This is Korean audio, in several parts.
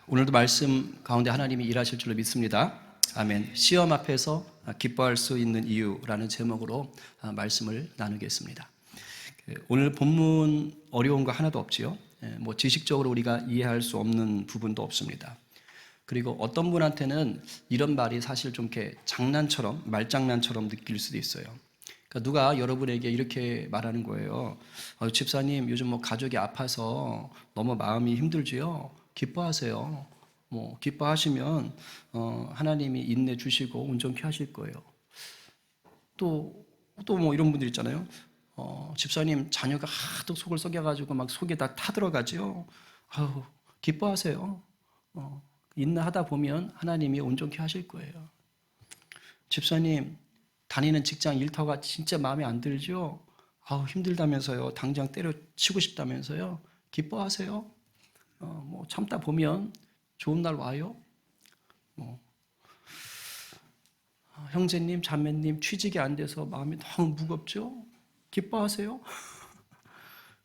오늘도 말씀 가운데 하나님이 일하실 줄로 믿습니다. 아멘. 시험 앞에서 기뻐할 수 있는 이유라는 제목으로 말씀을 나누겠습니다. 오늘 본문 어려운 거 하나도 없지요. 뭐 지식적으로 우리가 이해할 수 없는 부분도 없습니다. 그리고 어떤 분한테는 이런 말이 사실 좀 이렇게 장난처럼, 말장난처럼 느낄 수도 있어요. 그러니까 누가 여러분에게 이렇게 말하는 거예요. 집사님, 요즘 뭐 가족이 아파서 너무 마음이 힘들지요? 기뻐하세요. 뭐 기뻐하시면 하나님이 인내 주시고 온전케 하실 거예요. 또 뭐 이런 분들 있잖아요. 집사님, 자녀가 하도 속을 썩여가지고 막 속에 다 타들어가지요. 기뻐하세요. 인내하다 보면 하나님이 온전케 하실 거예요. 집사님, 다니는 직장 일터가 진짜 마음에 안 들죠? 힘들다면서요. 당장 때려치고 싶다면서요. 기뻐하세요. 뭐 참다 보면 좋은 날 와요. 형제님, 자매님 취직이 안 돼서 마음이 너무 무겁죠? 기뻐하세요.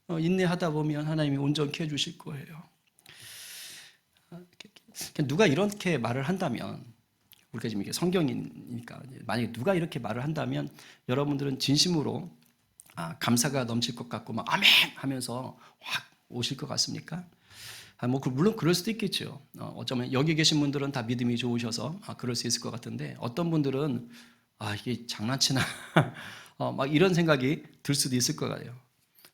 인내하다 보면 하나님이 온전케 해주실 거예요. 누가 이렇게 말을 한다면, 우리가 지금 이게 성경이니까 만약에 누가 이렇게 말을 한다면 여러분들은 진심으로 감사가 넘칠 것 같고 막 아멘 하면서 확 오실 것 같습니까? 물론 그럴 수도 있겠죠. 어쩌면 여기 계신 분들은 다 믿음이 좋으셔서 그럴 수 있을 것 같은데 어떤 분들은 이게 장난치나 막 이런 생각이 들 수도 있을 것 같아요.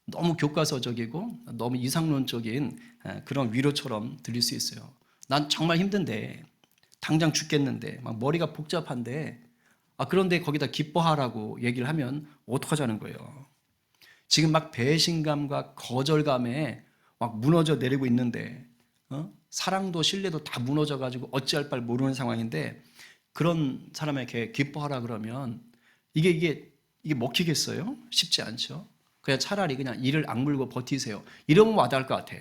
너무 교과서적이고 너무 이상론적인 그런 위로처럼 들릴 수 있어요. 난 정말 힘든데 당장 죽겠는데 막 머리가 복잡한데 그런데 거기다 기뻐하라고 얘기를 하면 어떡하자는 거예요. 지금 막 배신감과 거절감에 막 무너져 내리고 있는데 사랑도 신뢰도 다 무너져 가지고 어찌할 바를 모르는 상황인데 그런 사람에게 기뻐하라 그러면 이게 먹히겠어요? 쉽지 않죠. 그냥 차라리 그냥 이를 악물고 버티세요. 이러면 와닿을 것 같아.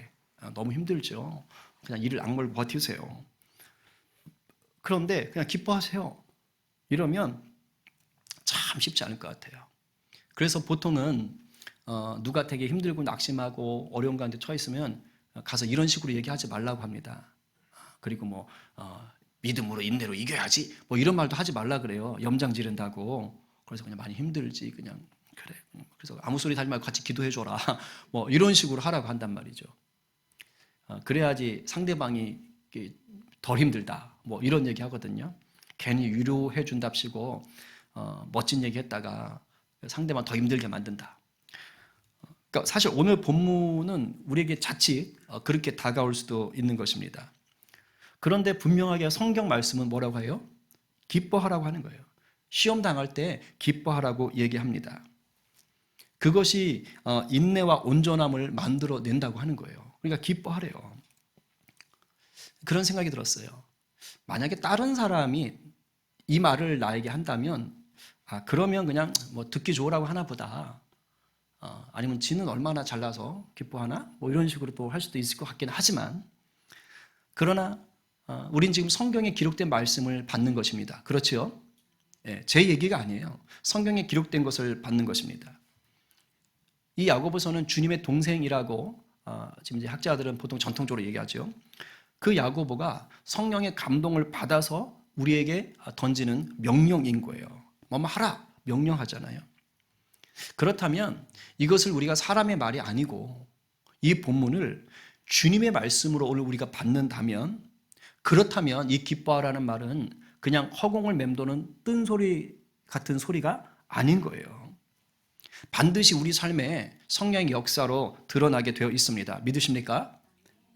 너무 힘들죠. 그냥 이를 악물고 버티세요. 그런데 그냥 기뻐하세요. 이러면 참 쉽지 않을 것 같아요. 그래서 보통은 누가 되게 힘들고 낙심하고 어려운 가운데 처했으면 가서 이런 식으로 얘기하지 말라고 합니다. 그리고 뭐 믿음으로 인내로 이겨야지 뭐 이런 말도 하지 말라 그래요. 염장 지른다고. 그래서 그냥 많이 힘들지 그냥 그래. 그래서 아무 소리 하지 말고 같이 기도해 줘라. 뭐 이런 식으로 하라고 한단 말이죠. 그래야지 상대방이 덜 힘들다. 뭐 이런 얘기 하거든요. 괜히 위로해 준답시고 멋진 얘기 했다가 상대방 더 힘들게 만든다. 그러니까 사실 오늘 본문은 우리에게 자칫 그렇게 다가올 수도 있는 것입니다. 그런데 분명하게 성경 말씀은 뭐라고 해요? 기뻐하라고 하는 거예요. 시험 당할 때 기뻐하라고 얘기합니다. 그것이 인내와 온전함을 만들어낸다고 하는 거예요. 그러니까 기뻐하래요. 그런 생각이 들었어요. 만약에 다른 사람이 이 말을 나에게 한다면 그러면 그냥 뭐 듣기 좋으라고 하나 보다. 아니면 지는 얼마나 잘나서 기뻐하나? 뭐 이런 식으로 또 할 수도 있을 것 같긴 하지만 그러나 우린 지금 성경에 기록된 말씀을 받는 것입니다. 그렇지요? 제 얘기가 아니에요. 성경에 기록된 것을 받는 것입니다. 이 야고보서는 주님의 동생이라고 지금 이제 학자들은 보통 전통적으로 얘기하죠. 그 야고보가 성령의 감동을 받아서 우리에게 던지는 명령인 거예요. 뭐뭐 하라 명령하잖아요. 그렇다면 이것을 우리가 사람의 말이 아니고 이 본문을 주님의 말씀으로 오늘 우리가 받는다면 그렇다면 이 기뻐하라는 말은 그냥 허공을 맴도는 뜬소리 같은 소리가 아닌 거예요. 반드시 우리 삶에 성령의 역사로 드러나게 되어 있습니다. 믿으십니까?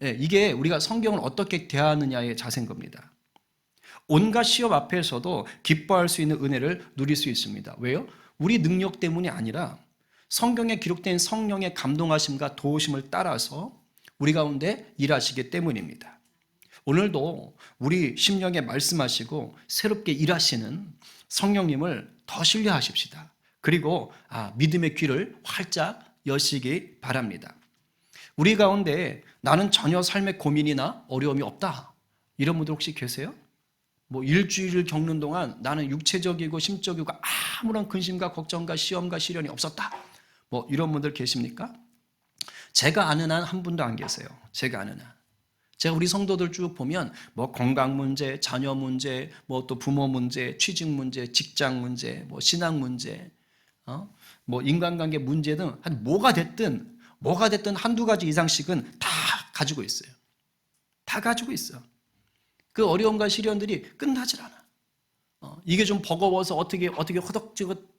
이게 우리가 성경을 어떻게 대하느냐의 자세인 겁니다. 온갖 시험 앞에서도 기뻐할 수 있는 은혜를 누릴 수 있습니다. 왜요? 우리 능력 때문이 아니라 성경에 기록된 성령의 감동하심과 도우심을 따라서 우리 가운데 일하시기 때문입니다. 오늘도 우리 심령에 말씀하시고 새롭게 일하시는 성령님을 더 신뢰하십시다. 그리고 믿음의 귀를 활짝 여시기 바랍니다. 우리 가운데 나는 전혀 삶의 고민이나 어려움이 없다. 이런 분들 혹시 계세요? 뭐 일주일을 겪는 동안 나는 육체적이고 심적이고 아무런 근심과 걱정과 시험과 시련이 없었다. 뭐 이런 분들 계십니까? 제가 아는 한 한 분도 안 계세요. 제가 아는 한. 제가 우리 성도들 쭉 보면 뭐 건강 문제, 자녀 문제, 뭐 또 부모 문제, 취직 문제, 직장 문제, 뭐 신앙 문제, 뭐 인간관계 문제 등 뭐가 됐든 한두 가지 이상씩은 다 가지고 있어요. 다 가지고 있어. 그 어려움과 시련들이 끝나질 않아. 이게 좀 버거워서 어떻게 허덕지겁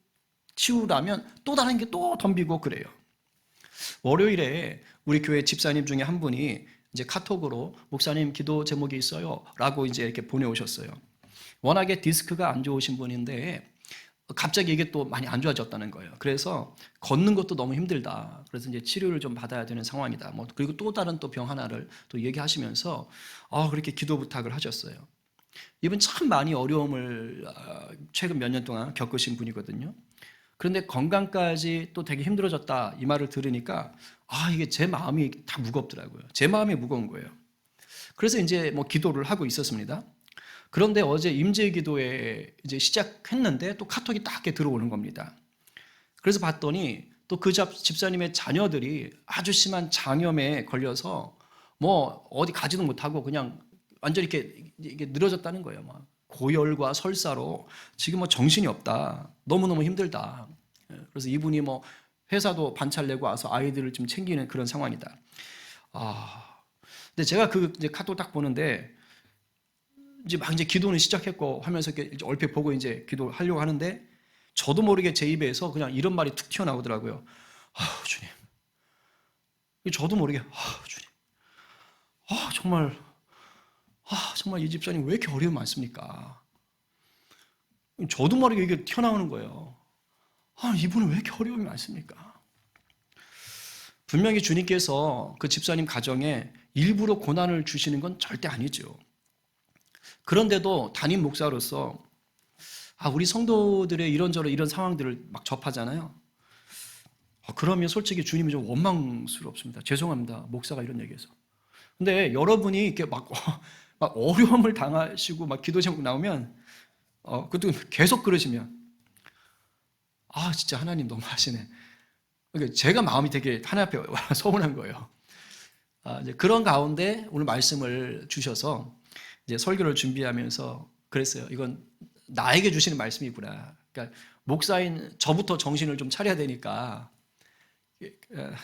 치우라면 또 다른 게 또 덤비고 그래요. 월요일에 우리 교회 집사님 중에 한 분이 이제 카톡으로 목사님 기도 제목이 있어요 라고 이제 이렇게 보내오셨어요. 워낙에 디스크가 안 좋으신 분인데 갑자기 이게 또 많이 안 좋아졌다는 거예요. 그래서 걷는 것도 너무 힘들다. 그래서 이제 치료를 좀 받아야 되는 상황이다. 뭐 그리고 또 다른 또 병 하나를 또 얘기하시면서 그렇게 기도 부탁을 하셨어요. 이분 참 많이 어려움을 최근 몇 년 동안 겪으신 분이거든요. 그런데 건강까지 또 되게 힘들어졌다 이 말을 들으니까 이게 제 마음이 다 무겁더라고요. 제 마음이 무거운 거예요. 그래서 이제 뭐 기도를 하고 있었습니다. 그런데 어제 임재기도에 이제 시작했는데 또 카톡이 딱 이렇게 들어오는 겁니다. 그래서 봤더니 또 그 집사님의 자녀들이 아주 심한 장염에 걸려서 뭐 어디 가지도 못하고 그냥 완전히 이게 늘어졌다는 거예요. 막 고열과 설사로 지금 뭐 정신이 없다. 너무너무 힘들다. 그래서 이분이 뭐 회사도 반찬 내고 와서 아이들을 좀 챙기는 그런 상황이다. 근데 제가 그 이제 카톡 딱 보는데 이제 막 이제 기도는 시작했고 하면서 이렇게 얼핏 보고 이제 기도하려고 하는데 저도 모르게 제 입에서 그냥 이런 말이 툭 튀어나오더라고요. 주님. 저도 모르게 주님. 정말 이 집사님 왜 이렇게 어려움이 많습니까? 저도 모르게 이게 튀어나오는 거예요. 이분은 왜 이렇게 어려움이 많습니까? 분명히 주님께서 그 집사님 가정에 일부러 고난을 주시는 건 절대 아니죠. 그런데도 담임 목사로서 우리 성도들의 이런저런 이런 상황들을 막 접하잖아요. 그러면 솔직히 주님이 좀 원망스럽습니다. 죄송합니다. 목사가 이런 얘기해서. 근데 여러분이 이렇게 막 어려움을 당하시고 막 기도 제목 나오면 그것도 계속 그러시면 진짜 하나님 너무 하시네. 그러니까 제가 마음이 되게 하나님 앞에 서운한 거예요. 이제 그런 가운데 오늘 말씀을 주셔서 이제 설교를 준비하면서 그랬어요. 이건 나에게 주시는 말씀이구나. 그러니까 목사인 저부터 정신을 좀 차려야 되니까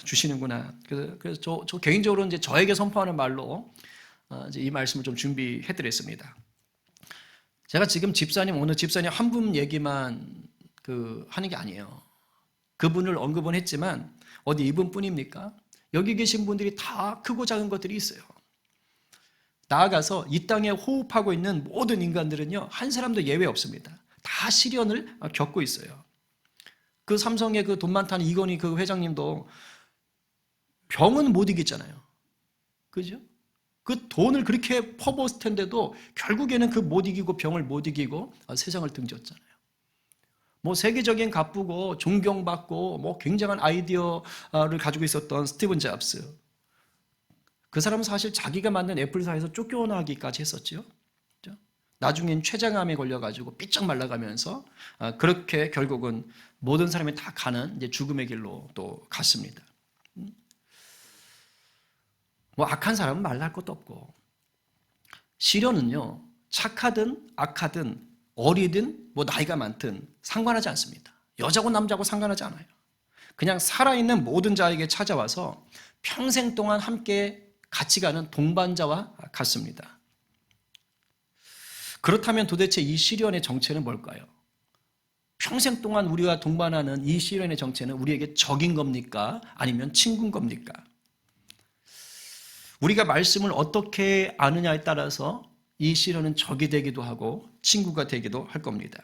주시는구나. 그래서 저 개인적으로 이제 저에게 선포하는 말로 이제 이 말씀을 좀 준비해드렸습니다. 제가 지금 오늘 집사님 한 분 얘기만 하는 게 아니에요. 그분을 언급은 했지만 어디 이분뿐입니까? 여기 계신 분들이 다 크고 작은 것들이 있어요. 나아가서 이 땅에 호흡하고 있는 모든 인간들은요, 한 사람도 예외 없습니다. 다 시련을 겪고 있어요. 그 삼성의 그 돈 많다는 이건희 그 회장님도 병은 못 이기잖아요. 그죠? 그 돈을 그렇게 퍼부었을 텐데도 결국에는 그 못 이기고 병을 못 이기고 세상을 등졌잖아요. 뭐 세계적인 가쁘고 존경받고 뭐 굉장한 아이디어를 가지고 있었던 스티븐 잡스. 그 사람은 사실 자기가 만든 애플사에서 쫓겨나기까지 했었죠. 나중엔 췌장암에 걸려가지고 삐쩍 말라가면서 그렇게 결국은 모든 사람이 다 가는 이제 죽음의 길로 또 갔습니다. 뭐 악한 사람은 말할 것도 없고 시련은요 착하든 악하든 어리든 뭐 나이가 많든 상관하지 않습니다. 여자고 남자고 상관하지 않아요. 그냥 살아있는 모든 자에게 찾아와서 평생 동안 함께 같이 가는 동반자와 같습니다. 그렇다면 도대체 이 시련의 정체는 뭘까요? 평생 동안 우리가 동반하는 이 시련의 정체는 우리에게 적인 겁니까? 아니면 친구인 겁니까? 우리가 말씀을 어떻게 아느냐에 따라서 이 시련은 적이 되기도 하고 친구가 되기도 할 겁니다.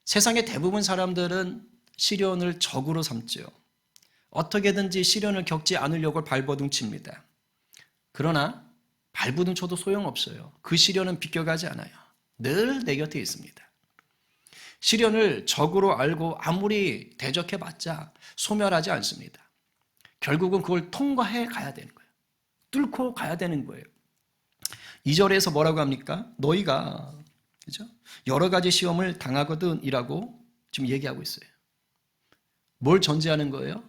세상의 대부분 사람들은 시련을 적으로 삼죠. 어떻게든지 시련을 겪지 않으려고 발버둥칩니다. 그러나 발버둥 쳐도 소용없어요. 그 시련은 비껴가지 않아요. 늘 내 곁에 있습니다. 시련을 적으로 알고 아무리 대적해봤자 소멸하지 않습니다. 결국은 그걸 통과해 가야 되는 거예요. 뚫고 가야 되는 거예요. 2절에서 뭐라고 합니까? 너희가 그죠? 여러 가지 시험을 당하거든 이라고 지금 얘기하고 있어요. 뭘 전제하는 거예요?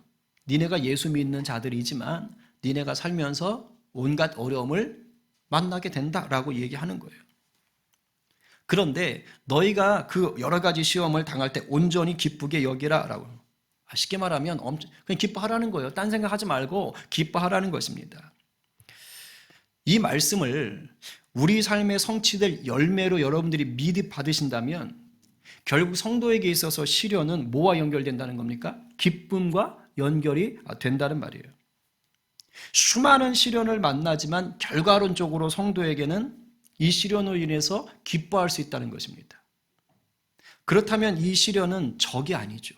니네가 예수 믿는 자들이지만 니네가 살면서 온갖 어려움을 만나게 된다라고 얘기하는 거예요. 그런데 너희가 그 여러 가지 시험을 당할 때 온전히 기쁘게 여기라라고. 쉽게 말하면 그냥 기뻐하라는 거예요. 딴 생각하지 말고 기뻐하라는 것입니다. 이 말씀을 우리 삶에 성취될 열매로 여러분들이 미리 받으신다면 결국 성도에게 있어서 시련은 뭐와 연결된다는 겁니까? 기쁨과 연결이 된다는 말이에요. 수많은 시련을 만나지만 결과론적으로 성도에게는 이 시련으로 인해서 기뻐할 수 있다는 것입니다. 그렇다면 이 시련은 적이 아니죠.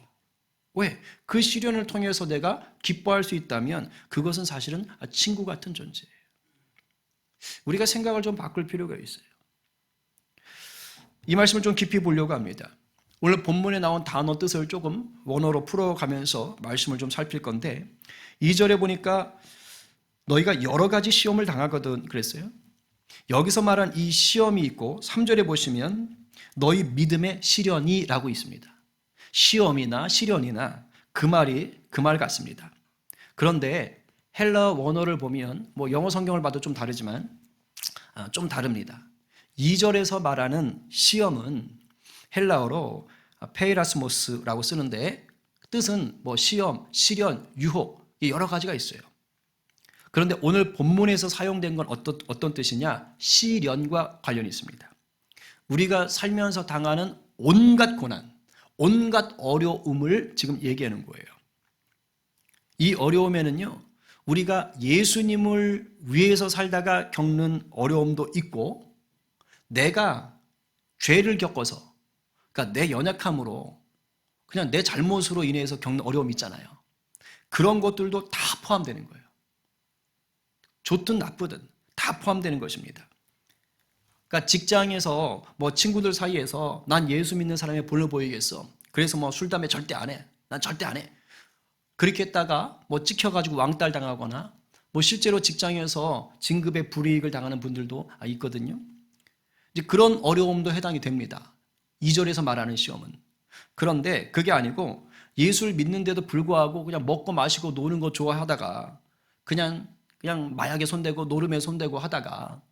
왜? 그 시련을 통해서 내가 기뻐할 수 있다면 그것은 사실은 친구 같은 존재예요. 우리가 생각을 좀 바꿀 필요가 있어요. 이 말씀을 좀 깊이 보려고 합니다. 오늘 본문에 나온 단어 뜻을 조금 원어로 풀어가면서 말씀을 좀 살필 건데 2절에 보니까 너희가 여러 가지 시험을 당하거든 그랬어요. 여기서 말한 이 시험이 있고 3절에 보시면 너희 믿음의 시련이라고 있습니다. 시험이나 시련이나 그 말 같습니다. 그런데 헬라 원어를 보면 뭐 영어 성경을 봐도 좀 다르지만 좀 다릅니다. 2절에서 말하는 시험은 헬라어로 페이라스모스라고 쓰는데 뜻은 뭐 시험, 시련, 유혹 여러 가지가 있어요. 그런데 오늘 본문에서 사용된 건 어떤 뜻이냐? 시련과 관련이 있습니다. 우리가 살면서 당하는 온갖 고난, 온갖 어려움을 지금 얘기하는 거예요. 이 어려움에는요, 우리가 예수님을 위해서 살다가 겪는 어려움도 있고, 내가 죄를 겪어서, 그러니까 내 연약함으로, 그냥 내 잘못으로 인해서 겪는 어려움이 있잖아요. 그런 것들도 다 포함되는 거예요. 좋든 나쁘든 다 포함되는 것입니다. 그러니까 직장에서 뭐 친구들 사이에서 난 예수 믿는 사람이 볼로 보이겠어. 그래서 뭐 술, 담배 절대 안 해. 난 절대 안 해. 그렇게 했다가 뭐 찍혀가지고 왕따를 당하거나 뭐 실제로 직장에서 진급에 불이익을 당하는 분들도 있거든요. 이제 그런 어려움도 해당이 됩니다. 2절에서 말하는 시험은. 그런데 그게 아니고 예수를 믿는데도 불구하고 그냥 먹고 마시고 노는 거 좋아하다가 그냥 마약에 손대고 노름에 손대고 하다가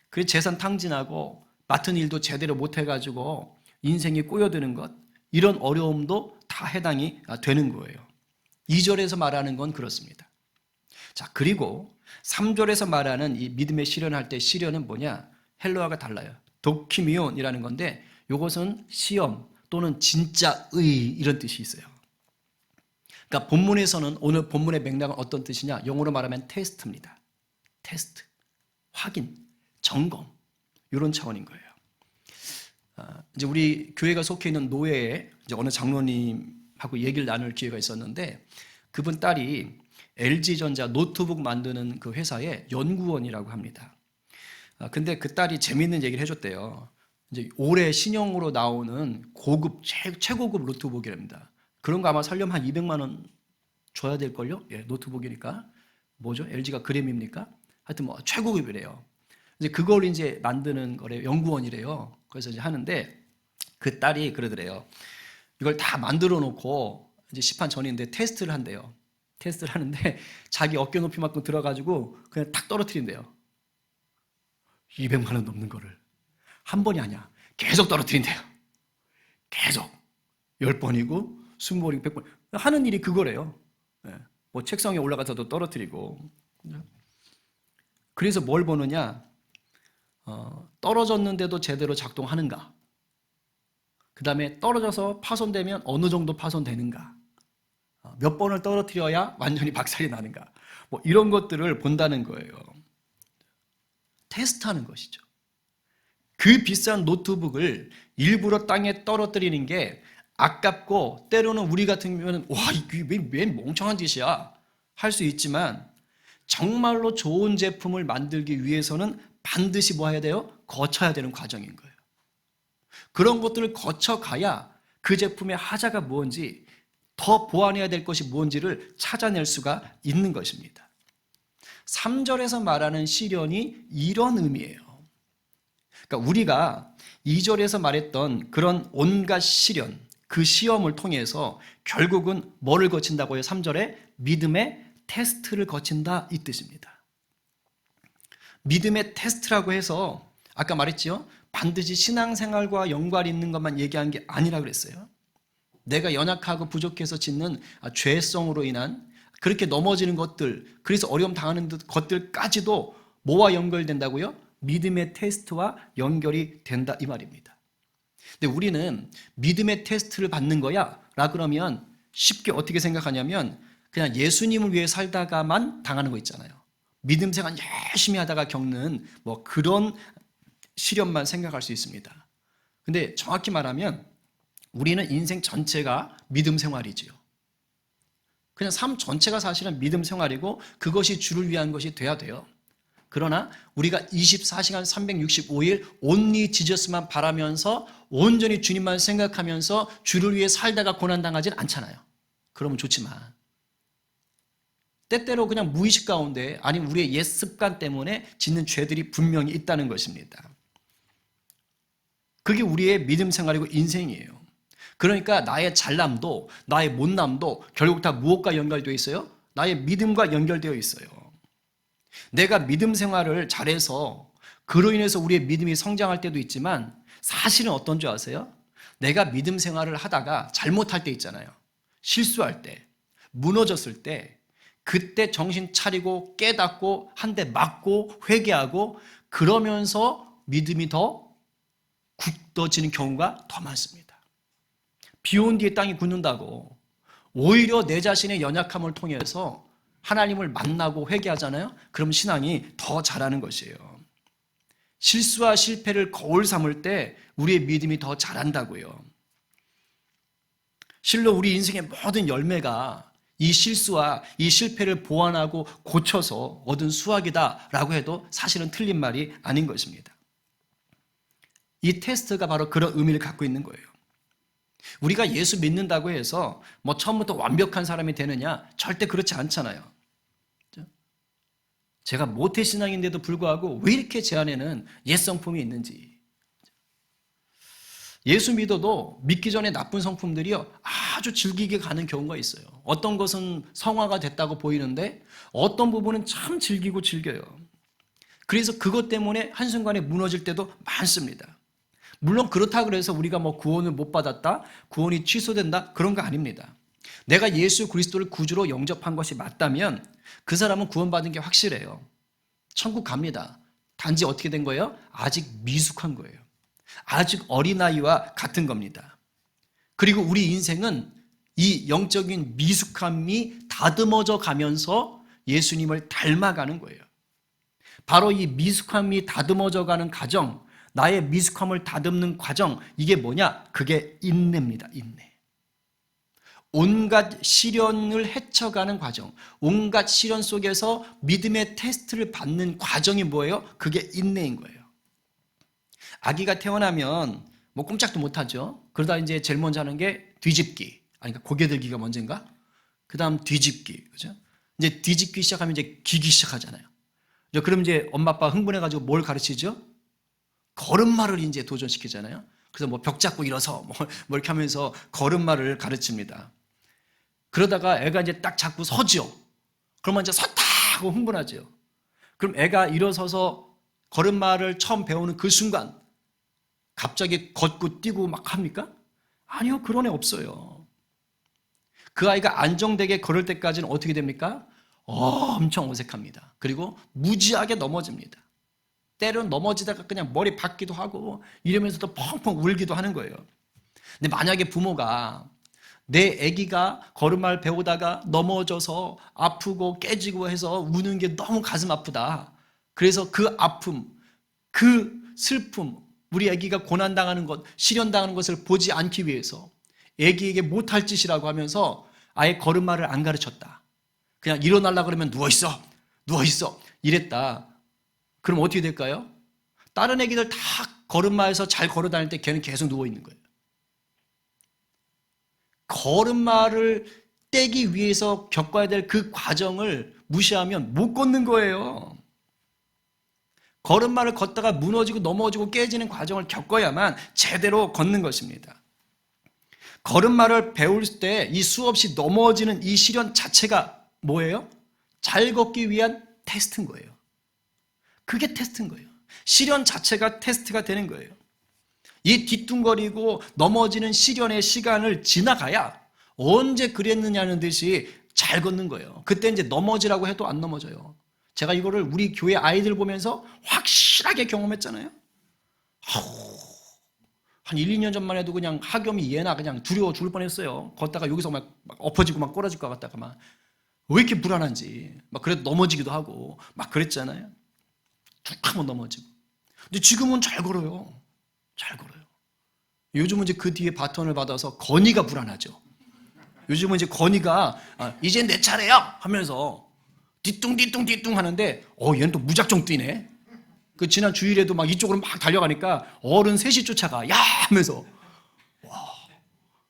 그 재산 탕진하고 맡은 일도 제대로 못해가지고 인생이 꼬여드는 것, 이런 어려움도 다 해당이 되는 거예요. 2절에서 말하는 건 그렇습니다. 자, 그리고 3절에서 말하는 이 믿음의 시련할 때 시련은 뭐냐? 헬라어가 달라요. 도키미온이라는 건데 이것은 시험 또는 진짜의 이런 뜻이 있어요. 그러니까 본문에서는 오늘 본문의 맥락은 어떤 뜻이냐? 영어로 말하면 테스트입니다. 테스트, 확인, 점검 이런 차원인 거예요. 이제 우리 교회가 속해 있는 노예에 이제 어느 장로님하고 얘기를 나눌 기회가 있었는데 그분 딸이 LG전자 노트북 만드는 그 회사의 연구원이라고 합니다. 근데 그 딸이 재미있는 얘기를 해줬대요. 이제 올해 신형으로 나오는 고급 최고급 노트북이랍니다. 그런 거 아마 살려면 한 200만 원 줘야 될걸요? 예, 노트북이니까. 뭐죠? LG가 그램입니까? 하여튼 뭐 최고급이래요. 이제 그걸 이제 만드는 거래요. 연구원이래요. 그래서 이제 하는데 그 딸이 그러더래요. 이걸 다 만들어 놓고 이제 시판 전인데 테스트를 한대요. 테스트를 하는데 자기 어깨 높이만큼 들어가지고 그냥 탁 떨어뜨린대요. 200만 원 넘는 거를. 한 번이 아니야. 계속 떨어뜨린대요. 계속. 10번이고 20번이고 100번. 하는 일이 그거래요. 뭐 책상에 올라가서도 떨어뜨리고. 그래서 뭘 보느냐? 떨어졌는데도 제대로 작동하는가? 그 다음에 떨어져서 파손되면 어느 정도 파손되는가? 몇 번을 떨어뜨려야 완전히 박살이 나는가? 뭐 이런 것들을 본다는 거예요. 테스트하는 것이죠. 그 비싼 노트북을 일부러 땅에 떨어뜨리는 게 아깝고 때로는 우리 같은 경우는 와 이게 왜 멍청한 짓이야 할 수 있지만 정말로 좋은 제품을 만들기 위해서는 반드시 뭐 해야 돼요? 거쳐야 되는 과정인 거예요. 그런 것들을 거쳐가야 그 제품의 하자가 뭔지 더 보완해야 될 것이 뭔지를 찾아낼 수가 있는 것입니다. 3절에서 말하는 시련이 이런 의미예요. 그러니까 우리가 2절에서 말했던 그런 온갖 시련, 그 시험을 통해서 결국은 뭐를 거친다고요? 3절에 믿음의 테스트를 거친다 이 뜻입니다. 믿음의 테스트라고 해서 아까 말했지요? 반드시 신앙생활과 연관이 있는 것만 얘기한 게 아니라 그랬어요. 내가 연약하고 부족해서 짓는 죄성으로 인한 그렇게 넘어지는 것들, 그래서 어려움 당하는 것들까지도 뭐와 연결된다고요? 믿음의 테스트와 연결이 된다 이 말입니다. 근데 우리는 믿음의 테스트를 받는 거야 라 그러면 쉽게 어떻게 생각하냐면 그냥 예수님을 위해 살다가만 당하는 거 있잖아요. 믿음 생활 열심히 하다가 겪는 뭐 그런 시련만 생각할 수 있습니다. 근데 정확히 말하면 우리는 인생 전체가 믿음 생활이지요. 그냥 삶 전체가 사실은 믿음 생활이고 그것이 주를 위한 것이 돼야 돼요. 그러나 우리가 24시간 365일 온리 지저스만 바라면서 온전히 주님만 생각하면서 주를 위해 살다가 고난당하진 않잖아요. 그러면 좋지만 때때로 그냥 무의식 가운데 아니면 우리의 옛 습관 때문에 짓는 죄들이 분명히 있다는 것입니다. 그게 우리의 믿음 생활이고 인생이에요. 그러니까 나의 잘남도 나의 못남도 결국 다 무엇과 연결되어 있어요? 나의 믿음과 연결되어 있어요. 내가 믿음 생활을 잘해서 그로 인해서 우리의 믿음이 성장할 때도 있지만 사실은 어떤 줄 아세요? 내가 믿음 생활을 하다가 잘못할 때 있잖아요. 실수할 때, 무너졌을 때 그때 정신 차리고 깨닫고 한 대 맞고 회개하고 그러면서 믿음이 더 굳어지는 경우가 더 많습니다. 비 온 뒤에 땅이 굳는다고 오히려 내 자신의 연약함을 통해서 하나님을 만나고 회개하잖아요. 그럼 신앙이 더 자라는 것이에요. 실수와 실패를 거울 삼을 때 우리의 믿음이 더 자란다고요. 실로 우리 인생의 모든 열매가 이 실수와 이 실패를 보완하고 고쳐서 얻은 수확이다라고 해도 사실은 틀린 말이 아닌 것입니다. 이 테스트가 바로 그런 의미를 갖고 있는 거예요. 우리가 예수 믿는다고 해서 뭐 처음부터 완벽한 사람이 되느냐? 절대 그렇지 않잖아요. 제가 모태신앙인데도 불구하고 왜 이렇게 제 안에는 옛 성품이 있는지. 예수 믿어도 믿기 전에 나쁜 성품들이요 아주 즐기게 가는 경우가 있어요. 어떤 것은 성화가 됐다고 보이는데 어떤 부분은 참 즐기고 즐겨요. 그래서 그것 때문에 한순간에 무너질 때도 많습니다. 물론 그렇다고 해서 우리가 뭐 구원을 못 받았다, 구원이 취소된다 그런 거 아닙니다. 내가 예수 그리스도를 구주로 영접한 것이 맞다면 그 사람은 구원받은 게 확실해요. 천국 갑니다. 단지 어떻게 된 거예요? 아직 미숙한 거예요. 아직 어린아이와 같은 겁니다. 그리고 우리 인생은 이 영적인 미숙함이 다듬어져 가면서 예수님을 닮아가는 거예요. 바로 이 미숙함이 다듬어져 가는 과정, 나의 미숙함을 다듬는 과정, 이게 뭐냐? 그게 인내입니다. 인내. 온갖 시련을 헤쳐가는 과정, 온갖 시련 속에서 믿음의 테스트를 받는 과정이 뭐예요? 그게 인내인 거예요. 아기가 태어나면 뭐 꼼짝도 못하죠. 그러다 이제 제일 먼저 하는 게 뒤집기, 그러니까 고개 들기가 먼저인가? 그 다음 뒤집기, 그죠? 이제 뒤집기 시작하면 이제 기기 시작하잖아요. 그럼 이제 엄마 아빠 흥분해가지고 뭘 가르치죠? 걸음마를 이제 도전시키잖아요. 그래서 뭐 벽 잡고 일어서 뭐 이렇게 하면서 걸음마를 가르칩니다. 그러다가 애가 이제 딱 잡고 서죠. 그러면 이제 섰다 하고 흥분하죠. 그럼 애가 일어서서 걸음마를 처음 배우는 그 순간 갑자기 걷고 뛰고 막 합니까? 아니요, 그런 애 없어요. 그 아이가 안정되게 걸을 때까지는 어떻게 됩니까? 엄청 어색합니다. 그리고 무지하게 넘어집니다. 때로는 넘어지다가 그냥 머리 박기도 하고 이러면서도 펑펑 울기도 하는 거예요. 근데 만약에 부모가 내 아기가 걸음마를 배우다가 넘어져서 아프고 깨지고 해서 우는 게 너무 가슴 아프다. 그래서 그 아픔, 그 슬픔, 우리 아기가 고난당하는 것, 시련당하는 것을 보지 않기 위해서 아기에게 못할 짓이라고 하면서 아예 걸음마를 안 가르쳤다. 그냥 일어나려고 그러면 누워있어, 누워있어 이랬다. 그럼 어떻게 될까요? 다른 아기들 다 걸음마에서 잘 걸어 다닐 때 걔는 계속 누워있는 거예요. 걸음마를 떼기 위해서 겪어야 될 그 과정을 무시하면 못 걷는 거예요. 걸음마를 걷다가 무너지고 넘어지고 깨지는 과정을 겪어야만 제대로 걷는 것입니다. 걸음마를 배울 때 이 수없이 넘어지는 이 시련 자체가 뭐예요? 잘 걷기 위한 테스트인 거예요. 그게 테스트인 거예요. 시련 자체가 테스트가 되는 거예요. 이 뒤뚱거리고 넘어지는 시련의 시간을 지나가야 언제 그랬느냐는 듯이 잘 걷는 거예요. 그때 이제 넘어지라고 해도 안 넘어져요. 제가 이거를 우리 교회 아이들 보면서 확실하게 경험했잖아요. 한 1, 2년 전만 해도 그냥 학염이 얘나 그냥 두려워 죽을 뻔했어요. 걷다가 여기서 막 엎어지고 막 꼬라질 것 같다가 막 왜 이렇게 불안한지 막 그래도 넘어지기도 하고 막 그랬잖아요. 툭 하면 넘어지고. 근데 지금은 잘 걸어요. 잘 걸어요. 요즘은 이제 그 뒤에 바톤을 받아서 건이가 불안하죠. 요즘은 이제 건이가 이제 내 차례야 하면서 뒤뚱 하는데 얘는 또 무작정 뛰네. 그 지난 주일에도 막 이쪽으로 막 달려가니까 어른 셋이 쫓아가 야 하면서 와.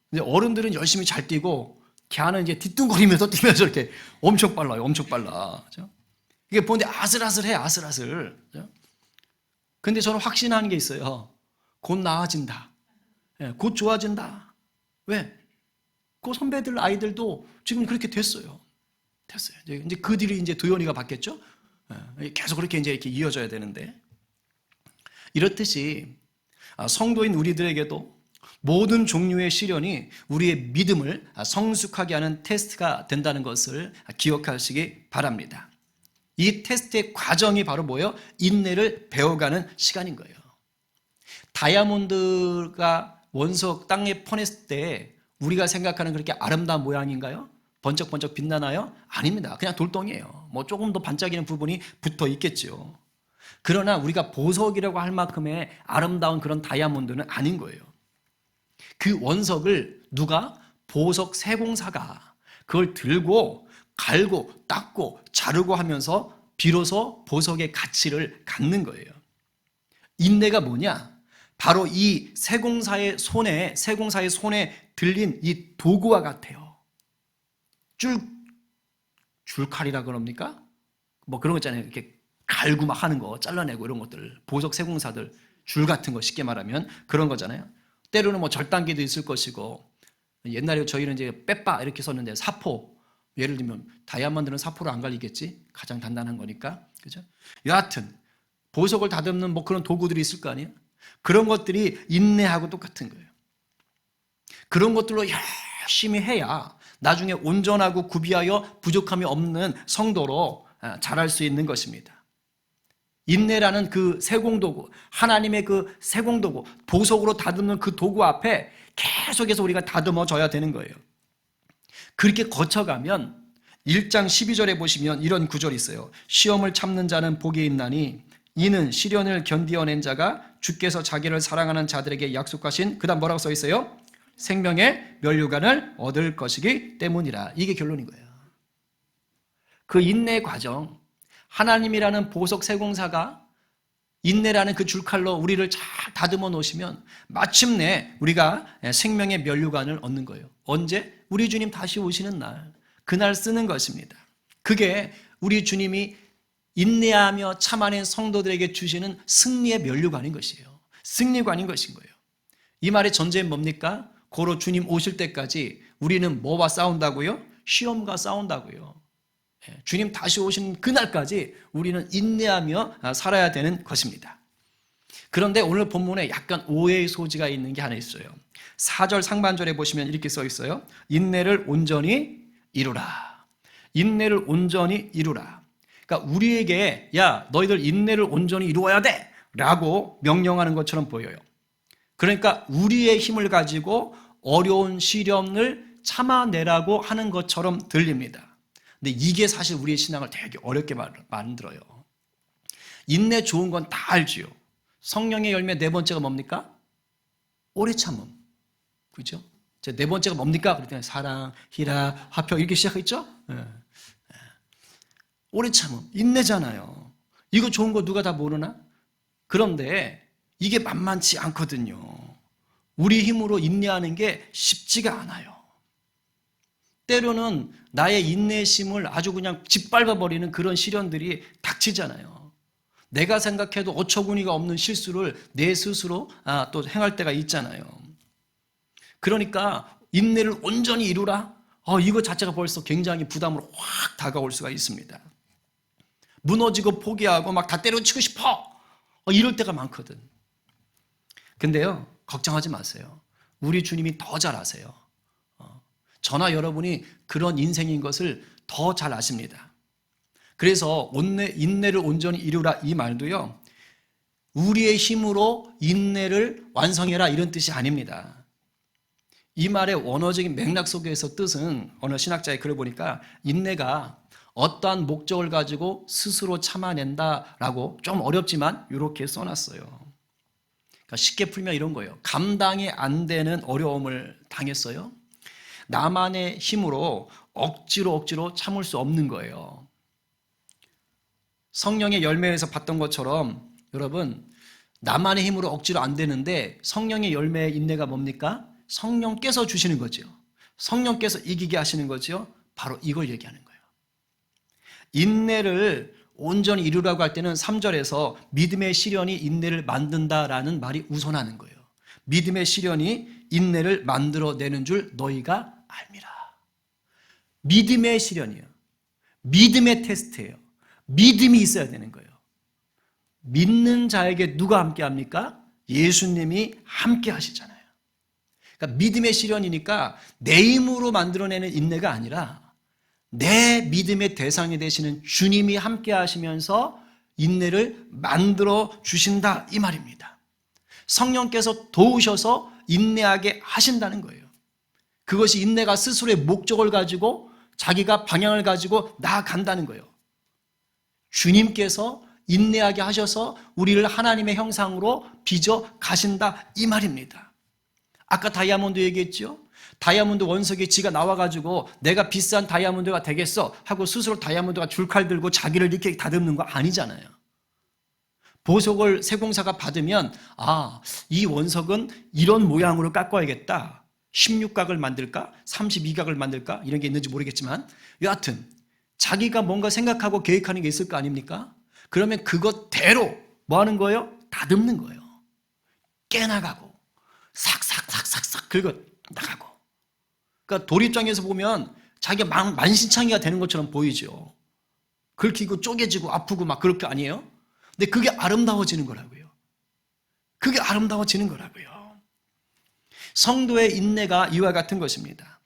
근데 어른들은 열심히 잘 뛰고 걔는 이제 뒤뚱거리면서 뛰면서 이렇게 엄청 빨라요. 엄청 빨라. 그렇죠? 이게 보는데 아슬아슬해 아슬아슬. 그렇죠? 근데 저는 확신하는 게 있어요. 곧 나아진다. 곧 좋아진다. 왜? 그 선배들 아이들도 지금 그렇게 됐어요. 됐어요. 이제 그 뒤로 이제 도연이가 받겠죠? 계속 그렇게 이제 이렇게 이어져야 되는데. 이렇듯이 성도인 우리들에게도 모든 종류의 시련이 우리의 믿음을 성숙하게 하는 테스트가 된다는 것을 기억하시기 바랍니다. 이 테스트의 과정이 바로 뭐예요? 인내를 배워가는 시간인 거예요. 다이아몬드가 원석 땅에 퍼냈을 때 우리가 생각하는 그렇게 아름다운 모양인가요? 번쩍번쩍 빛나나요? 아닙니다. 그냥 돌덩이에요. 뭐 조금 더 반짝이는 부분이 붙어 있겠죠. 그러나 우리가 보석이라고 할 만큼의 아름다운 그런 다이아몬드는 아닌 거예요. 그 원석을 누가? 보석 세공사가 그걸 들고 갈고 닦고 자르고 하면서 비로소 보석의 가치를 갖는 거예요. 인내가 뭐냐? 바로 이 세공사의 손에 들린 이 도구와 같아요. 줄칼이라 그럽니까? 뭐 그런 거 있잖아요. 이렇게 갈고 막 하는 거, 잘라내고 이런 것들, 보석 세공사들, 줄 같은 거 쉽게 말하면 그런 거잖아요. 때로는 뭐 절단기도 있을 것이고, 옛날에 저희는 이제 빼빠 이렇게 썼는데 사포, 예를 들면 다이아몬드는 사포로 안 갈리겠지? 가장 단단한 거니까, 그죠? 여하튼 보석을 다듬는 뭐 그런 도구들이 있을 거 아니에요? 그런 것들이 인내하고 똑같은 거예요. 그런 것들로 열심히 해야 나중에 온전하고 구비하여 부족함이 없는 성도로 자랄 수 있는 것입니다. 인내라는 그 세공도구, 하나님의 그 세공도구, 보석으로 다듬는 그 도구 앞에 계속해서 우리가 다듬어져야 되는 거예요. 그렇게 거쳐가면 1장 12절에 보시면 이런 구절이 있어요. 시험을 참는 자는 복이 있나니 이는 시련을 견디어낸 자가 주께서 자기를 사랑하는 자들에게 약속하신 그 다음 뭐라고 써 있어요? 생명의 면류관을 얻을 것이기 때문이라. 이게 결론인 거예요. 그 인내 과정, 하나님이라는 보석 세공사가 인내라는 그 줄칼로 우리를 잘 다듬어 놓으시면 마침내 우리가 생명의 면류관을 얻는 거예요. 언제? 우리 주님 다시 오시는 날, 그날 쓰는 것입니다. 그게 우리 주님이 인내하며 참아낸 성도들에게 주시는 승리의 면류관인 것이에요. 승리관인 것인 거예요. 이 말의 전제는 뭡니까? 고로 주님 오실 때까지 우리는 뭐와 싸운다고요? 시험과 싸운다고요. 주님 다시 오시는 그날까지 우리는 인내하며 살아야 되는 것입니다. 그런데 오늘 본문에 약간 오해의 소지가 있는 게 하나 있어요. 4절 상반절에 보시면 이렇게 써 있어요. 인내를 온전히 이루라. 인내를 온전히 이루라. 그러니까 우리에게 야 너희들 인내를 온전히 이루어야 돼 라고 명령하는 것처럼 보여요. 그러니까 우리의 힘을 가지고 어려운 시련을 참아내라고 하는 것처럼 들립니다. 근데 이게 사실 우리의 신앙을 되게 어렵게 만들어요. 인내 좋은 건 다 알지요. 성령의 열매 네 번째가 뭡니까? 오래 참음. 그죠? 네 번째가 뭡니까? 그랬더니 사랑, 희락, 화평 이렇게 시작했죠? 오래 참음. 인내잖아요. 이거 좋은 거 누가 다 모르나? 그런데 이게 만만치 않거든요. 우리 힘으로 인내하는 게 쉽지가 않아요. 때로는 나의 인내심을 아주 그냥 짓밟아버리는 그런 시련들이 닥치잖아요. 내가 생각해도 어처구니가 없는 실수를 내 스스로 또 행할 때가 있잖아요. 그러니까 인내를 온전히 이루라? 이거 자체가 벌써 굉장히 부담으로 확 다가올 수가 있습니다. 무너지고 포기하고 막 다 때려치고 싶어. 이럴 때가 많거든. 근데요, 걱정하지 마세요. 우리 주님이 더 잘 아세요. 저나 여러분이 그런 인생인 것을 더 잘 아십니다. 그래서 인내를 온전히 이루라 이 말도요, 우리의 힘으로 인내를 완성해라 이런 뜻이 아닙니다. 이 말의 원어적인 맥락 속에서 뜻은 어느 신학자의 글을 보니까 인내가 어떠한 목적을 가지고 스스로 참아낸다라고, 좀 어렵지만 이렇게 써놨어요. 그러니까 쉽게 풀면 이런 거예요. 감당이 안 되는 어려움을 당했어요. 나만의 힘으로 억지로 참을 수 없는 거예요. 성령의 열매에서 봤던 것처럼 여러분, 나만의 힘으로 억지로 안 되는데 성령의 열매의 인내가 뭡니까? 성령께서 주시는 거죠. 성령께서 이기게 하시는 거죠. 바로 이걸 얘기하는 거예요. 인내를 온전히 이루라고 할 때는 3절에서 믿음의 시련이 인내를 만든다라는 말이 우선하는 거예요. 믿음의 시련이 인내를 만들어내는 줄 너희가 알미라. 믿음의 시련이에요. 믿음의 테스트예요. 믿음이 있어야 되는 거예요. 믿는 자에게 누가 함께 합니까? 예수님이 함께 하시잖아요. 그러니까 믿음의 시련이니까 내 힘으로 만들어내는 인내가 아니라 내 믿음의 대상이 되시는 주님이 함께 하시면서 인내를 만들어 주신다 이 말입니다. 성령께서 도우셔서 인내하게 하신다는 거예요. 그것이 인내가 스스로의 목적을 가지고 자기가 방향을 가지고 나아간다는 거예요. 주님께서 인내하게 하셔서 우리를 하나님의 형상으로 빚어 가신다 이 말입니다. 아까 다이아몬드 얘기했죠? 다이아몬드 원석에 지가 나와가지고 내가 비싼 다이아몬드가 되겠어 하고 스스로 다이아몬드가 줄칼 들고 자기를 이렇게 다듬는 거 아니잖아요. 보석을 세공사가 받으면 이 원석은 이런 모양으로 깎아야겠다. 16각을 만들까? 32각을 만들까? 이런 게 있는지 모르겠지만 여하튼 자기가 뭔가 생각하고 계획하는 게 있을 거 아닙니까? 그러면 그것대로 뭐 하는 거예요? 다듬는 거예요. 깨나가고 삭삭삭삭삭 긁어 나가고. 그러니까 돌 입장에서 보면 자기가 만신창이가 되는 것처럼 보이죠. 긁히고 쪼개지고 아프고 막 그럴 게 아니에요? 근데 그게 아름다워지는 거라고요. 그게 아름다워지는 거라고요. 성도의 인내가 이와 같은 것입니다.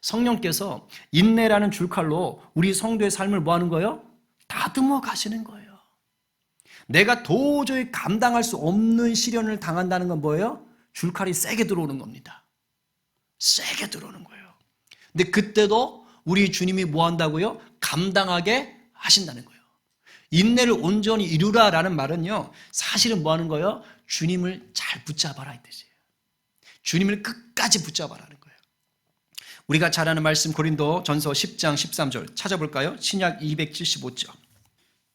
성령께서 인내라는 줄칼로 우리 성도의 삶을 뭐 하는 거예요? 다듬어 가시는 거예요. 내가 도저히 감당할 수 없는 시련을 당한다는 건 뭐예요? 줄칼이 세게 들어오는 겁니다. 세게 들어오는 거예요. 근데 그때도 우리 주님이 뭐 한다고요? 감당하게 하신다는 거예요. 인내를 온전히 이루라라는 말은요, 사실은 뭐 하는 거예요? 주님을 잘 붙잡아라 이 뜻이에요. 주님을 끝까지 붙잡아라는 거예요. 우리가 잘 아는 말씀 고린도 전서 10장 13절 찾아볼까요? 신약 275쪽.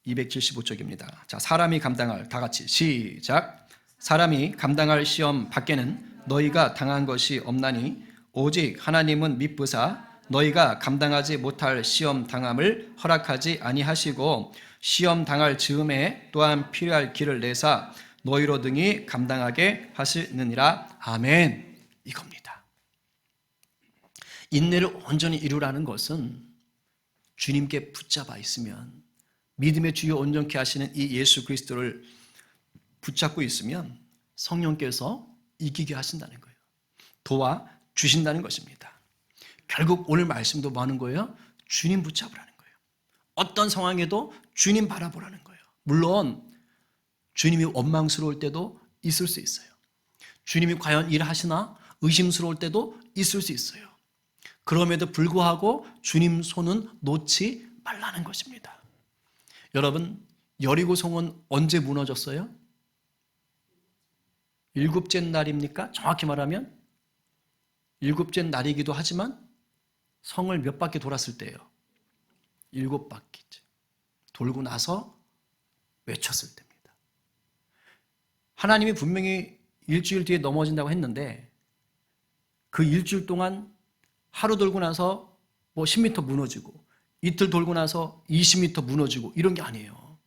275쪽입니다. 자, 사람이 감당할, 다 같이 시작. 사람이 감당할 시험 밖에는 너희가 당한 것이 없나니 오직 하나님은 미쁘사 너희가 감당하지 못할 시험 당함을 허락하지 아니하시고 시험 당할 즈음에 또한 필요할 길을 내사 너희로 등이 감당하게 하시느니라. 아멘. 이겁니다. 인내를 온전히 이루라는 것은 주님께 붙잡아 있으면, 믿음의 주요 온전케 하시는 이 예수 그리스도를 붙잡고 있으면 성령께서 이기게 하신다는 거예요. 도와 주신다는 것입니다. 결국 오늘 말씀도 뭐 하는 거예요? 주님 붙잡으라는 거예요. 어떤 상황에도 주님 바라보라는 거예요. 물론 주님이 원망스러울 때도 있을 수 있어요. 주님이 과연 일하시나 의심스러울 때도 있을 수 있어요. 그럼에도 불구하고 주님 손은 놓지 말라는 것입니다. 여러분, 여리고성은 언제 무너졌어요? 7째 날입니까? 정확히 말하면 7째 날이기도 하지만 성을 몇 바퀴 돌았을 때예요? 7바퀴째. 돌고 나서 외쳤을 때입니다. 하나님이 분명히 일주일 뒤에 넘어진다고 했는데 그 일주일 동안 하루 돌고 나서 뭐 10m 무너지고 이틀 돌고 나서 20m 무너지고 이런 게 아니에요.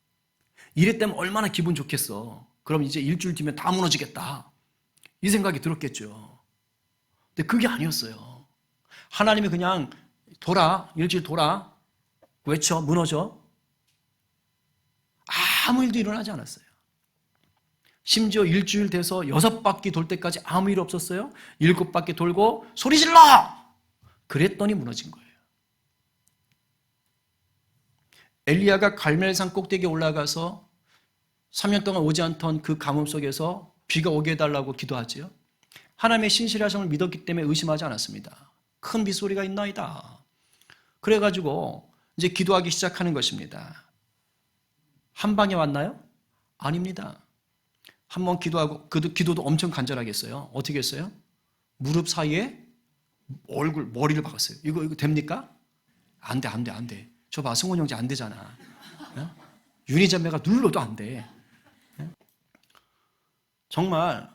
이랬다면 얼마나 기분 좋겠어. 그럼 이제 일주일 뒤면 다 무너지겠다. 이 생각이 들었겠죠. 근데 그게 아니었어요. 하나님이 그냥 돌아, 일주일 돌아, 외쳐, 무너져. 아무 일도 일어나지 않았어요. 심지어 일주일 돼서 6바퀴 돌 때까지 아무 일 없었어요. 7바퀴 돌고 소리 질러! 그랬더니 무너진 거예요. 엘리야가 갈멜산 꼭대기에 올라가서 3년 동안 오지 않던 그 가뭄 속에서 비가 오게 해달라고 기도하지요. 하나님의 신실하심을 믿었기 때문에 의심하지 않았습니다. 큰 빗소리가 있나이다. 그래가지고 이제 기도하기 시작하는 것입니다. 한 방에 왔나요? 아닙니다. 한번 기도하고 그 기도도 엄청 간절하게 했어요. 어떻게 했어요? 무릎 사이에 머리를 박았어요. 이거 됩니까? 안 돼. 저 봐, 승훈 형제 안 되잖아. 윤희 자매가 눌러도 안 돼. 정말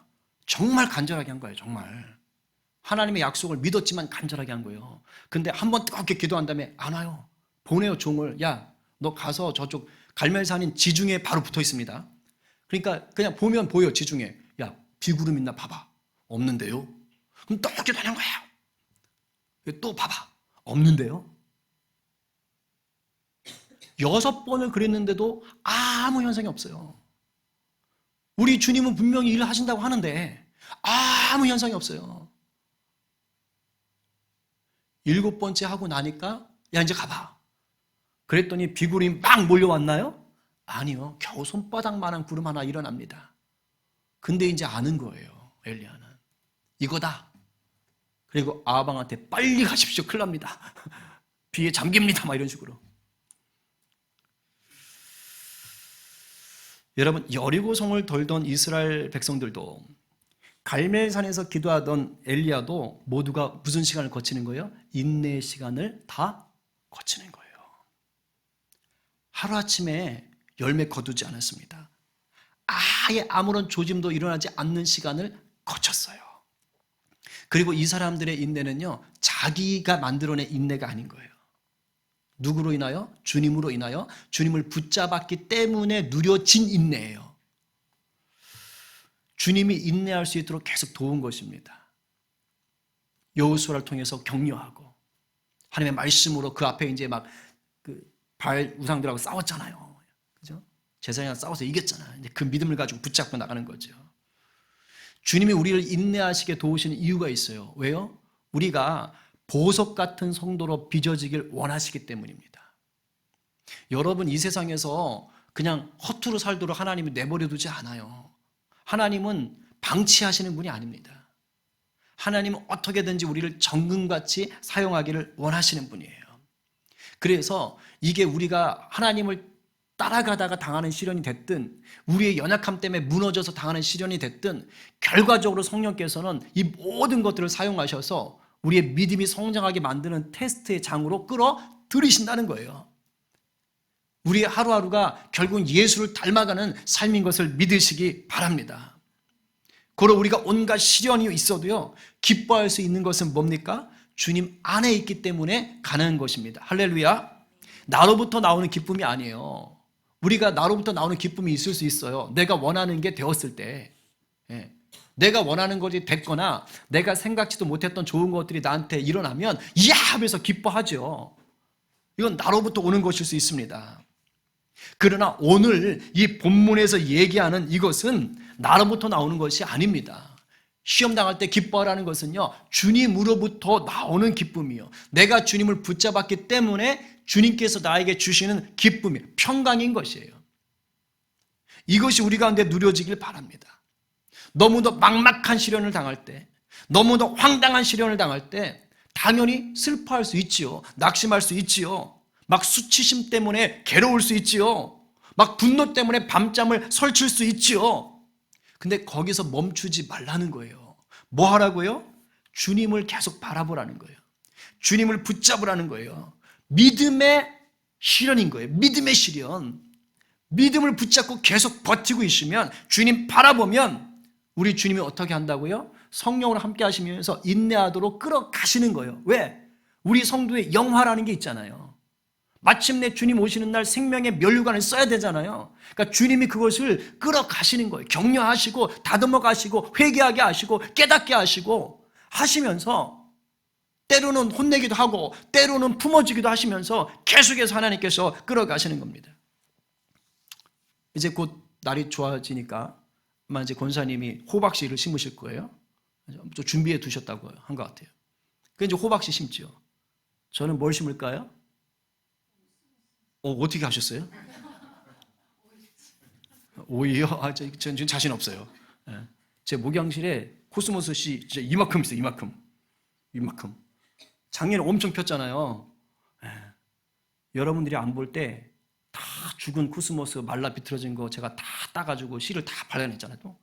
간절하게 한 거예요. 정말 하나님의 약속을 믿었지만 간절하게 한 거예요. 근데 한번 뜨겁게 기도한 다음에 안 와요. 보내요, 종을. 야, 너 가서 저쪽 갈멜산인 지중해 바로 붙어 있습니다. 그러니까 그냥 보면 보여, 지중해. 야, 비구름 있나 봐봐. 없는데요? 그럼 또 기도하는 거예요. 또 봐봐. 없는데요? 6번을 그랬는데도 아무 현상이 없어요. 우리 주님은 분명히 일을 하신다고 하는데 아무 현상이 없어요. 7번째 하고 나니까 야, 이제 가봐. 그랬더니 비구름이 막 몰려왔나요? 아니요. 겨우 손바닥만한 구름 하나 일어납니다. 근데 이제 아는 거예요. 엘리야는. 이거다. 그리고 아방한테 빨리 가십시오. 큰일 납니다. 비에 잠깁니다. 막 이런 식으로. 여러분, 여리고성을 돌던 이스라엘 백성들도 갈멜산에서 기도하던 엘리야도 모두가 무슨 시간을 거치는 거예요? 인내의 시간을 다 거치는 거예요. 하루아침에 열매 거두지 않았습니다. 아예 아무런 조짐도 일어나지 않는 시간을 거쳤어요. 그리고 이 사람들의 인내는요, 자기가 만들어낸 인내가 아닌 거예요. 누구로 인하여? 주님으로 인하여 주님을 붙잡았기 때문에 누려진 인내예요. 주님이 인내할 수 있도록 계속 도운 것입니다. 여호수아를 통해서 격려하고 하나님의 말씀으로 그 앞에 이제 막 그 바알 우상들하고 싸웠잖아요. 그죠? 제사장이랑 싸워서 이겼잖아요. 이제 그 믿음을 가지고 붙잡고 나가는 거죠. 주님이 우리를 인내하시게 도우시는 이유가 있어요. 왜요? 우리가 보석 같은 성도로 빚어지길 원하시기 때문입니다. 여러분, 이 세상에서 그냥 허투루 살도록 하나님이 내버려 두지 않아요. 하나님은 방치하시는 분이 아닙니다. 하나님은 어떻게든지 우리를 정금같이 사용하기를 원하시는 분이에요. 그래서 이게 우리가 하나님을 따라가다가 당하는 시련이 됐든 우리의 연약함 때문에 무너져서 당하는 시련이 됐든 결과적으로 성령께서는 이 모든 것들을 사용하셔서 우리의 믿음이 성장하게 만드는 테스트의 장으로 끌어들이신다는 거예요. 우리의 하루하루가 결국 예수를 닮아가는 삶인 것을 믿으시기 바랍니다. 고로 우리가 온갖 시련이 있어도요, 기뻐할 수 있는 것은 뭡니까? 주님 안에 있기 때문에 가능한 것입니다. 할렐루야. 나로부터 나오는 기쁨이 아니에요. 우리가 나로부터 나오는 기쁨이 있을 수 있어요. 내가 원하는 게 되었을 때. 내가 원하는 것이 됐거나 내가 생각지도 못했던 좋은 것들이 나한테 일어나면 이야 하면서 기뻐하죠. 이건 나로부터 오는 것일 수 있습니다. 그러나 오늘 이 본문에서 얘기하는 이것은 나로부터 나오는 것이 아닙니다. 시험 당할 때 기뻐하라는 것은요, 주님으로부터 나오는 기쁨이요, 내가 주님을 붙잡았기 때문에 주님께서 나에게 주시는 기쁨이 평강인 것이에요. 이것이 우리 가운데 누려지길 바랍니다. 너무도 막막한 시련을 당할 때, 너무도 황당한 시련을 당할 때 당연히 슬퍼할 수 있지요. 낙심할 수 있지요. 막 수치심 때문에 괴로울 수 있지요. 막 분노 때문에 밤잠을 설칠 수 있지요. 근데 거기서 멈추지 말라는 거예요. 뭐 하라고요? 주님을 계속 바라보라는 거예요. 주님을 붙잡으라는 거예요. 믿음의 시련인 거예요. 믿음의 시련. 믿음을 붙잡고 계속 버티고 있으면, 주님 바라보면 우리 주님이 어떻게 한다고요? 성령으로 함께 하시면서 인내하도록 끌어가시는 거예요. 왜? 우리 성도의 영화라는 게 있잖아요. 마침내 주님 오시는 날 생명의 면류관을 써야 되잖아요. 그러니까 주님이 그것을 끌어가시는 거예요. 격려하시고 다듬어 가시고 회개하게 하시고 깨닫게 하시고 하시면서, 때로는 혼내기도 하고 때로는 품어주기도 하시면서 계속해서 하나님께서 끌어가시는 겁니다. 이제 곧 날이 좋아지니까 아마 이제 권사님이 호박씨를 심으실 거예요. 좀 준비해 두셨다고 한 것 같아요. 그 이제 호박씨 심죠. 저는 뭘 심을까요? 어떻게 하셨어요? 오이요? 저는 지금 자신 없어요. 예. 제 목양실에 코스모스 씨 진짜 이만큼 있어요. 이만큼. 작년에 엄청 폈잖아요. 예. 여러분들이 안 볼 때 다 죽은 코스모스 말라 비틀어진 거 제가 다 따가지고 씨를 다 발라냈잖아요. 또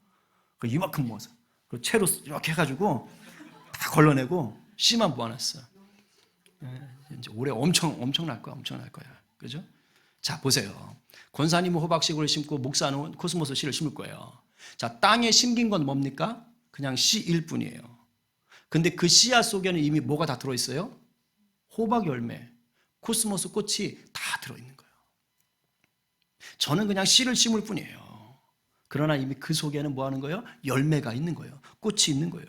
그 이만큼 모아서 그 채로 이렇게 해가지고 다 걸러내고 씨만 모아놨어요. 예. 이제 올해 엄청날 거야. 그죠? 자, 보세요. 권사님은 호박씨를 심고 목사는 코스모스 씨를 심을 거예요. 자, 땅에 심긴 건 뭡니까? 그냥 씨일 뿐이에요. 근데 그 씨앗 속에는 이미 뭐가 다 들어있어요? 호박 열매, 코스모스 꽃이 다 들어있는 거예요. 저는 그냥 씨를 심을 뿐이에요. 그러나 이미 그 속에는 뭐 하는 거예요? 열매가 있는 거예요. 꽃이 있는 거예요.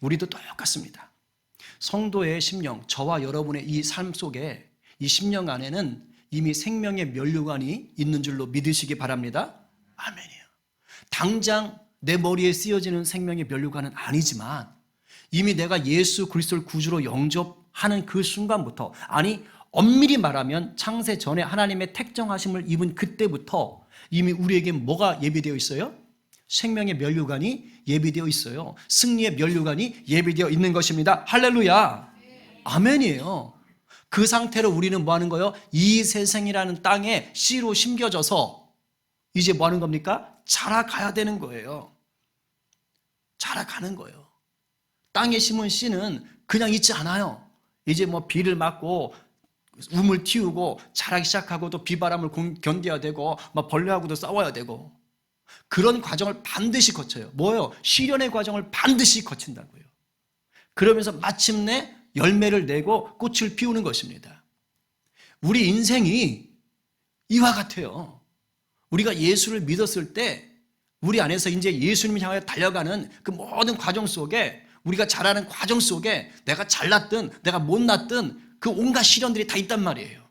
우리도 똑같습니다. 성도의 심령, 저와 여러분의 이 삶 속에 이 심령 안에는 이미 생명의 면류관이 있는 줄로 믿으시기 바랍니다. 아멘이에요. 당장 내 머리에 쓰여지는 생명의 면류관은 아니지만 이미 내가 예수 그리스도를 구주로 영접하는 그 순간부터, 아니 엄밀히 말하면 창세 전에 하나님의 택정하심을 입은 그때부터 이미 우리에게 뭐가 예비되어 있어요? 생명의 면류관이 예비되어 있어요. 승리의 면류관이 예비되어 있는 것입니다. 할렐루야. 아멘이에요. 그 상태로 우리는 뭐 하는 거예요? 이 세상이라는 땅에 씨로 심겨져서 이제 뭐 하는 겁니까? 자라가야 되는 거예요. 자라가는 거예요. 땅에 심은 씨는 그냥 있지 않아요. 이제 뭐 비를 맞고 움을 틔우고 자라기 시작하고 또 비바람을 견뎌야 되고 막 벌레하고도 싸워야 되고 그런 과정을 반드시 거쳐요. 뭐예요? 시련의 과정을 반드시 거친다고요. 그러면서 마침내 열매를 내고 꽃을 피우는 것입니다. 우리 인생이 이와 같아요. 우리가 예수를 믿었을 때 우리 안에서 이제 예수님을 향해 달려가는 그 모든 과정 속에, 우리가 자라는 과정 속에 내가 잘났든 내가 못났든 그 온갖 시련들이 다 있단 말이에요.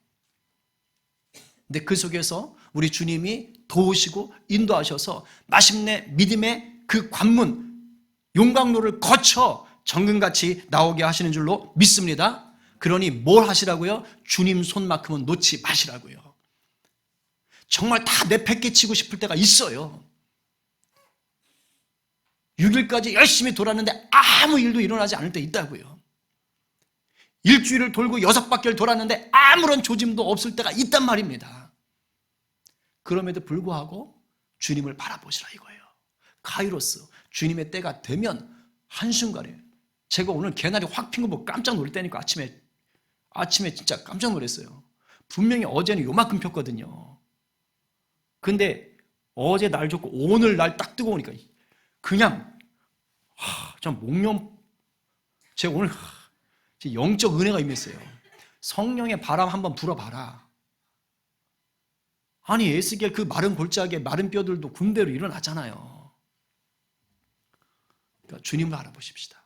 근데 그 속에서 우리 주님이 도우시고 인도하셔서 마침내 믿음의 그 관문, 용광로를 거쳐 정금같이 나오게 하시는 줄로 믿습니다. 그러니 뭘 하시라고요? 주님 손만큼은 놓지 마시라고요. 정말 다 내팽개치고 싶을 때가 있어요. 6일까지 열심히 돌았는데 아무 일도 일어나지 않을 때 있다고요. 일주일을 돌고 6바퀴를 돌았는데 아무런 조짐도 없을 때가 있단 말입니다. 그럼에도 불구하고 주님을 바라보시라 이거예요. 카이로스, 주님의 때가 되면 한순간에, 제가 오늘 개나리 확 핀 거 보고 깜짝 놀랐다니까. 아침에 진짜 깜짝 놀랐어요. 분명히 어제는 요만큼 폈거든요. 근데 어제 날 좋고 오늘 날 딱 뜨거우니까 그냥 참 목련, 제가 오늘 영적 은혜가 임했어요. 성령의 바람 한번 불어봐라. 아니 에스겔 그 마른 골짜기에 마른 뼈들도 군대로 일어나잖아요. 그러니까 주님을 알아보십시다.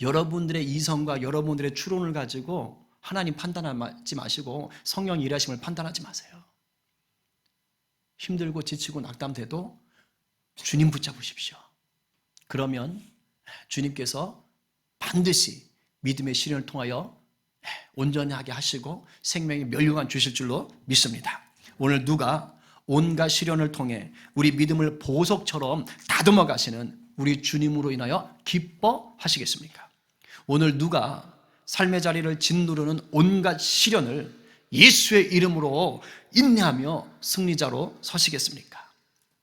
여러분들의 이성과 여러분들의 추론을 가지고 하나님 판단하지 마시고 성령 일하심을 판단하지 마세요. 힘들고 지치고 낙담돼도 주님 붙잡으십시오. 그러면 주님께서 반드시 믿음의 시련을 통하여 온전히 하게 하시고 생명의 면류관 주실 줄로 믿습니다. 오늘 누가 온갖 시련을 통해 우리 믿음을 보석처럼 다듬어 가시는 우리 주님으로 인하여 기뻐하시겠습니까? 오늘 누가 삶의 자리를 짓누르는 온갖 시련을 예수의 이름으로 인내하며 승리자로 서시겠습니까?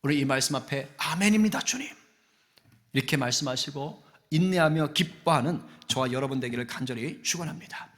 우리 이 말씀 앞에 아멘입니다 주님, 이렇게 말씀하시고 인내하며 기뻐하는 저와 여러분 되기를 간절히 축원합니다.